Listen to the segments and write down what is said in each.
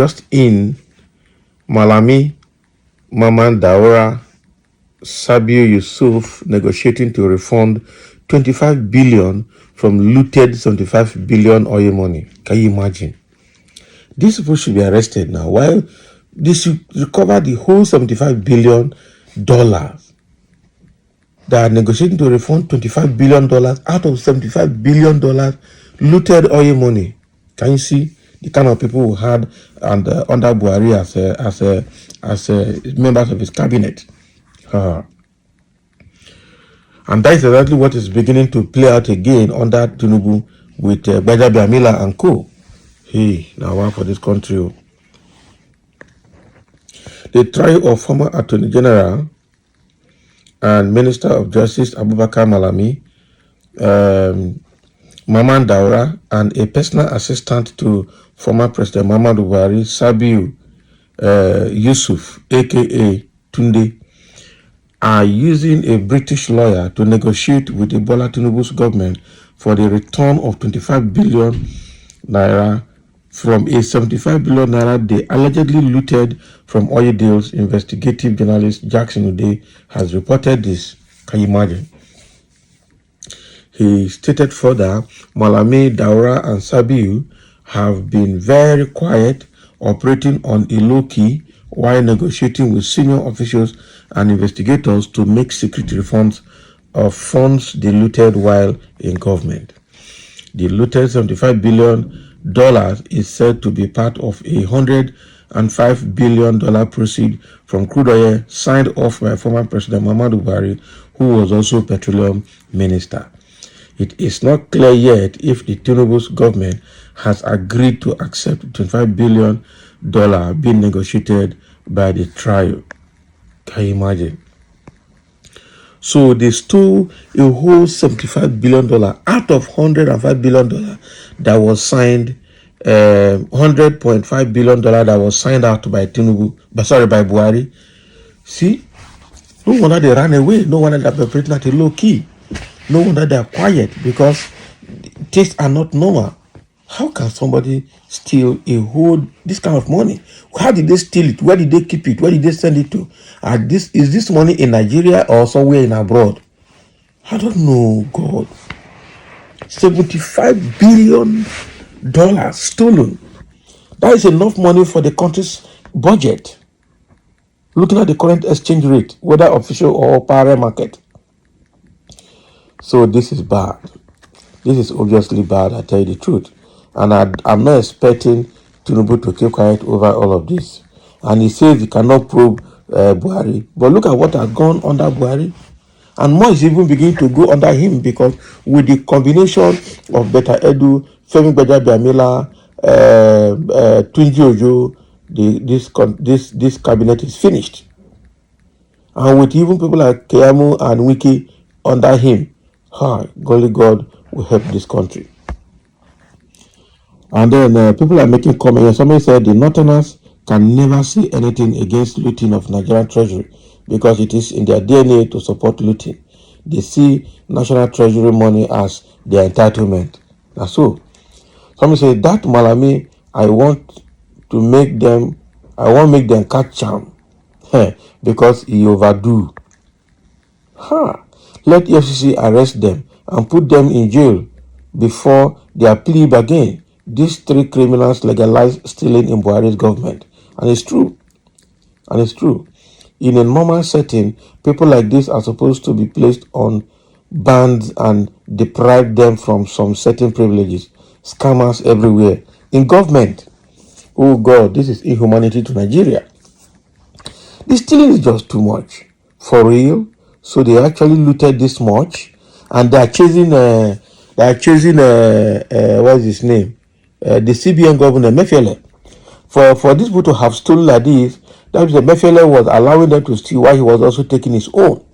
just in, Malami, Maman Daura, Sabiu Yusuf negotiating to refund 25 billion from looted 75 billion oil money. Can you imagine? These people should be arrested now. While they should recover the whole $75 billion that are negotiating to refund $25 billion out of $75 billion looted oil money. Can you see the kind of people who had and under Buhari as members of his cabinet? And that is exactly what is beginning to play out again under Tinubu with Gbajabiamila and co. Hey, now one for this country. The trial of former Attorney General and Minister of Justice Abubakar Malami, Maman Daura, and a personal assistant to former President Muhammadu Buhari, Sabiu Yusuf, aka Tunde, are using a British lawyer to negotiate with the Bola Tinubu's government for the return of 25 billion naira from a 75 billion naira they allegedly looted from oil deals. Investigative journalist Jackson Ude has reported this. Can you imagine? He stated further, Malami, Daura, and Sabiu have been very quiet, operating on a low key while negotiating with senior officials and investigators to make secret refunds of funds they looted while in government. The looted $75 billion is said to be part of a $105 billion proceed from crude oil signed off by former President Muhammadu Buhari, who was also petroleum minister. It is not clear yet if the Tinubu's government has agreed to accept $25 billion being negotiated by the trial. Can you imagine? So they stole a whole $75 billion out of $105 billion that was signed, $100.5 billion that was signed out by Tinubu, by Buhari. See, no wonder they ran away. No wonder they're operating at a low key. No wonder they're quiet, because things are not normal. How can somebody steal this kind of money? How did they steal it? Where did they keep it? Where did they send it to? Is this money in Nigeria or somewhere in abroad? I don't know, God. $75 billion stolen. That is enough money for the country's budget. Looking at the current exchange rate, whether official or parallel market. So this is bad. This is obviously bad, I tell you the truth. And I'm not expecting Tinubu to keep quiet over all of this. And he says he cannot probe Buhari. But look at what has gone under Buhari. And more is even beginning to go under him, because with the combination of Beta Edu, Femi Gbajabiamila, Tunji Ojo, this cabinet is finished. And with even people like Keamu and Wiki under him, golly God will help this country. And then people are making comments. Somebody said the Northerners can never say anything against looting of Nigerian treasury, because it is in their DNA to support looting. They see national treasury money as their entitlement. That's so. Somebody said that Malami, I want make them catch charm, because he overdo. Let EFCC arrest them and put them in jail before their plea again. These three criminals legalized stealing in Buhari's government. And it's true. In a normal setting, people like this are supposed to be placed on bans and deprive them from some certain privileges. Scammers everywhere. In government. Oh God, this is inhumanity to Nigeria. The stealing is just too much. For real. So they actually looted this much, and they are chasing what is his name? The CBN governor, Mefiele. For these people to have stolen like this, that means Mefiele was allowing them to steal while he was also taking his own.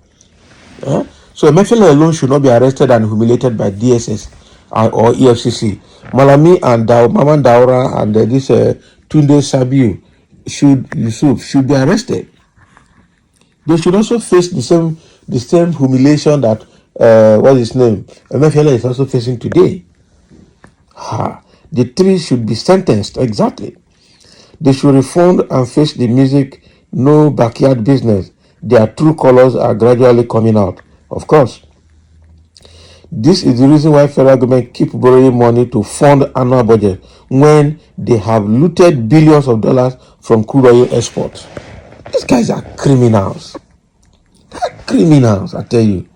So Mefiele alone should not be arrested and humiliated by DSS or EFCC. Malami and Maman Daura and this Tunde Sabiu should be arrested. They should also face the same humiliation that what's his name? Mefiele is also facing today. The three should be sentenced exactly. They should refund and face the music, no backyard business. Their true colors are gradually coming out. Of course, this is the reason why federal government keep borrowing money to fund annual budget when they have looted billions of dollars from crude oil exports. These guys are criminals. They're criminals, I tell you.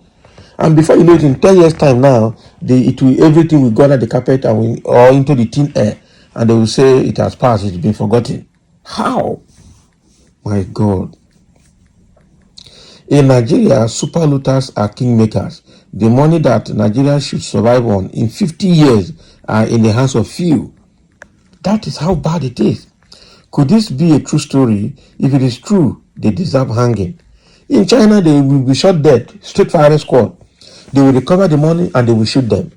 And before you know it, in 10 years' time now, everything will go under the carpet or into the thin air, and they will say it has passed, it's been forgotten. How? My God. In Nigeria, super looters are kingmakers. The money that Nigerians should survive on in 50 years are in the hands of few. That is how bad it is. Could this be a true story? If it is true, they deserve hanging. In China, they will be shot dead, straight firing squad. They will recover the money and they will shoot them.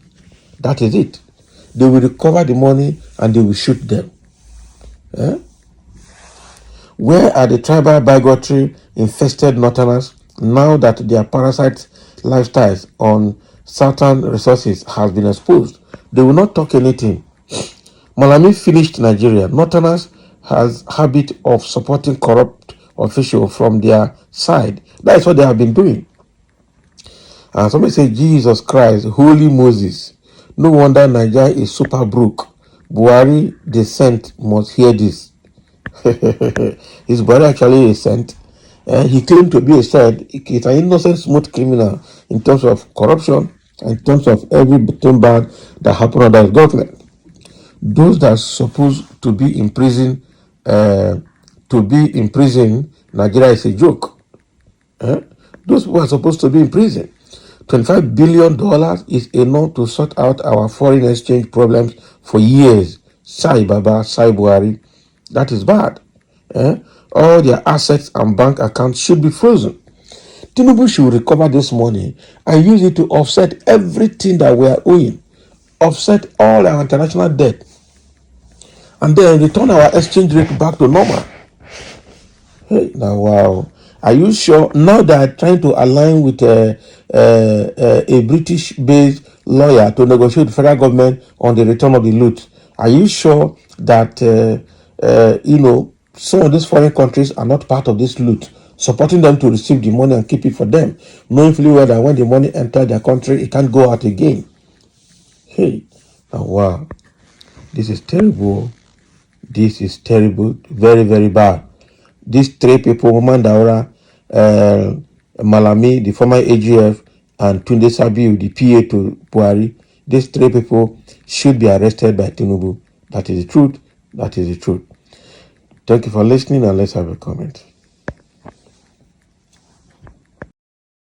That is it. They will recover the money and they will shoot them. Eh? Where are the tribal bigotry infested northerners now that their parasite lifestyles on certain resources has been exposed? They will not talk anything. Malami finished Nigeria. Northerners has habit of supporting corrupt officials from their side. That is what they have been doing. And somebody say, Jesus Christ, holy Moses. No wonder Nigeria is super broke. Buhari, the saint, must hear this. Is Buhari actually a saint? He claimed to be a saint. He's an innocent, smooth criminal in terms of corruption, in terms of everything bad that happened under his government. Those that are supposed to be in prison, Nigeria is a joke. Those who are supposed to be in prison. $25 billion is enough to sort out our foreign exchange problems for years. Sai Baba, Sai Buhari. That is bad. All their assets and bank accounts should be frozen. Tinubu should recover this money and use it to offset everything that we are owing. Offset all our international debt. And then return our exchange rate back to normal. Hey, now wow. Are you sure now they are trying to align with a British-based lawyer to negotiate with the federal government on the return of the loot? Are you sure that some of these foreign countries are not part of this loot, supporting them to receive the money and keep it for them, knowing fully well that when the money enters their country, it can't go out again? Hey, now wow, this is terrible. This is terrible, very, very bad. These three people, Daura, Malami, the former AGF, and Tunde Sabiu, the PA to Buhari, these three people should be arrested by Tinubu. That is the truth. That is the truth. Thank you for listening, and let's have a comment.